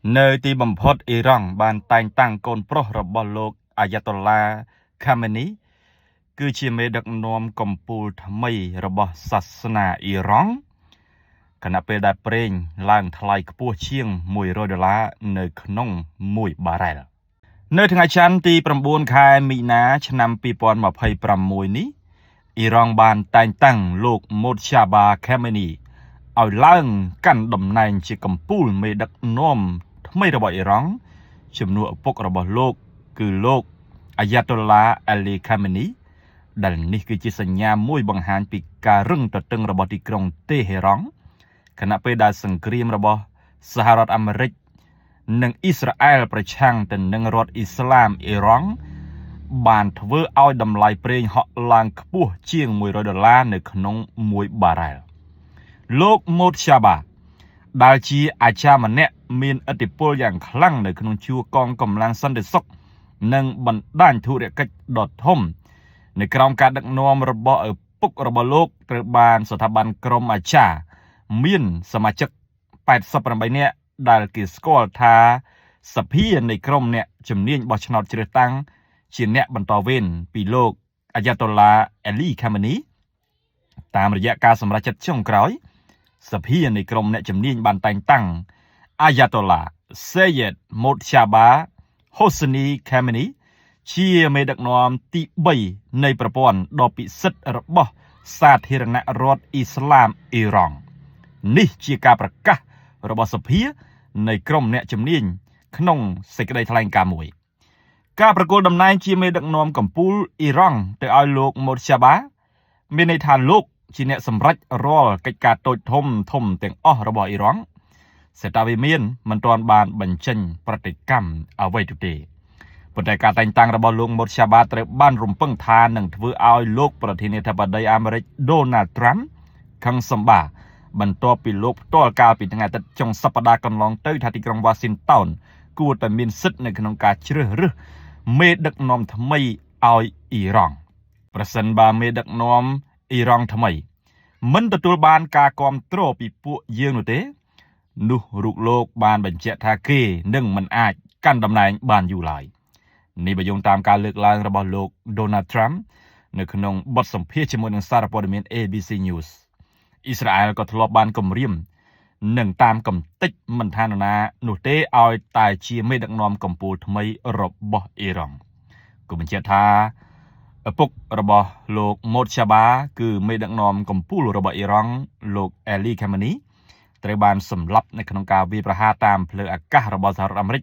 nơi tí bầm phốt Iran ban tay tăng côn proរបស់លោក Ayatollah Khamenei គឺជាមេដឹកនាំកម្ពុជាថ្មីរបស់សាសនាអ៊ីរ៉ង់ខណៈពេលដែលប្រេងឡើងថ្លៃខ្ពស់ជាង$100នៅក្នុង1បារ៉ែលនៅថ្ងៃច័ន្ទទី9ខែមីនាឆ្នាំ2026នេះអ៊ីរ៉ង់បានតែងតាំងលោក Mojtaba Khamenei ឲ្យឡើងកាន់តំណែងជាកំពូលមេដឹកនាំថ្មីរបស់អ៊ីរ៉ង់ជំនួសឪពុករបស់លោកគឺលោក Ayatollah Ali Khamenei ដែលនេះគឺជាសញ្ញាមួយបង្ហាញពីការរឹងទទឹងរបស់ទីក្រុងតេហេរ៉ង់ខណៈពេលដែលសង្គ្រាមរបស់សហរដ្ឋអាមេរិកនិងអ៊ីស្រាអែលប្រឆាំងទៅនឹងរដ្ឋអ៊ីស្លាមអ៊ីរ៉ង់បានធ្វើឲ្យតម្លៃប្រេងហក់ឡើងខ្ពស់ជាង$100នៅក្នុង1បារ៉ែលលោក Mojtaba ដែលជាអាចារ្យម្នាក់មានឥទ្ធិពលយ៉ាងខ្លាំងនៅក្នុងជួរកងកម្លាំងសន្តិសុខនិងបណ្ដាញធុរកិច្ចដ៏ធំនៅក្រោមការដឹកនាំរបស់ឪពុករបស់លោកត្រូវបានស្ថាប័នក្រុមអាចារ្យមានសមាជិក88នាក់ដែលគេស្គាល់ថាសភានៃក្រុមអ្នកជំនាញបោះឆ្នោតជ្រើសតាំងជាអ្នកបន្តវេនពីលោក Ayatollah Ali Khamenei តាមរយៈការសម្រេចចិត្តចុងក្រោយសភានៃក្រុមអ្នកជំនាញបានតែងតាំង Ayatollah Syed Mojtaba Hosni Khamenei ជាមេដឹកនាំទី3នៃប្រព័ន្ធដ៏ពិសិដ្ឋរបស់សាធារណរដ្ឋអ៊ីស្លាមអ៊ីរ៉ង់នេះជាការប្រកាសរបស់សភានៃក្រុមអ្នកជំនាញក្នុងសេចក្តីថ្លែងការណ៍មួយការប្រគល់តំណែងជាមេដឹកនាំកម្ពុជាអ៊ីរ៉ង់ទៅឲ្យលោក Mojtaba មានន័យថាលោកជាអ្នកសម្រេចរាល់កិច្ចការតូចធំទាំងអស់របស់អ៊ីរ៉ង់សេតាវិមានមិនទាន់បានបញ្ចេញប្រតិកម្មអ្វីទេប៉ុន្តែការតែងតាំងរបស់លោក Mojtaba ត្រូវបានរំពឹងថានឹងធ្វើឲ្យលោកប្រធានាធិបតីអាមេរិក Donald Trump ខឹងសម្បាបន្ទាប់ពីលោកផ្ទាល់កាលពីថ្ងៃអាទិត្យចុងសប្តាហ៍កន្លងទៅថាទីក្រុង Washington គួរតែមានសិទ្ធិនៅក្នុងការជ្រើសរើសមេដឹកនាំថ្មីឲ្យអ៊ីរ៉ង់ប្រសិនបើមេដឹកនាំអ៊ីរ៉ង់ថ្មីមិនទទួលបានការគាំទ្រពីពួកយើងនោះទេនោះរូបលោកបានបញ្ជាក់ថាគេនឹងមិនអាចកាន់តំណែងបានយូរឡើយនេះបើយោងតាមការលើកឡើងរបស់លោក Donald Trump នៅក្នុងបទសម្ភាសន៍ជាមួយនឹងសារព័ត៌មាន ABC News អ៊ីស្រាអែលក៏ធ្លាប់បានគំរាមនឹងតាមកំទេចមិនថានរណានោះទេឲ្យតែជាមេដឹកនាំកម្ពុជាថ្មីរបស់អ៊ីរ៉ង់ក៏បញ្ជាក់ថាឪពុករបស់លោក Mojtaba គឺមេដឹកនាំកម្ពុជារបស់អ៊ីរ៉ង់លោក Ali Khamenei ត្រូវបានសម្លាប់នៅក្នុងការវាយប្រហារតាមផ្លូវអាកាសរបស់សហរដ្ឋអាមេរិក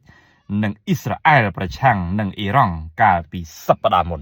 និងអ៊ីស្រាអែលប្រឆាំងនឹងអ៊ីរ៉ង់កាលពីសប្តាហ៍មុន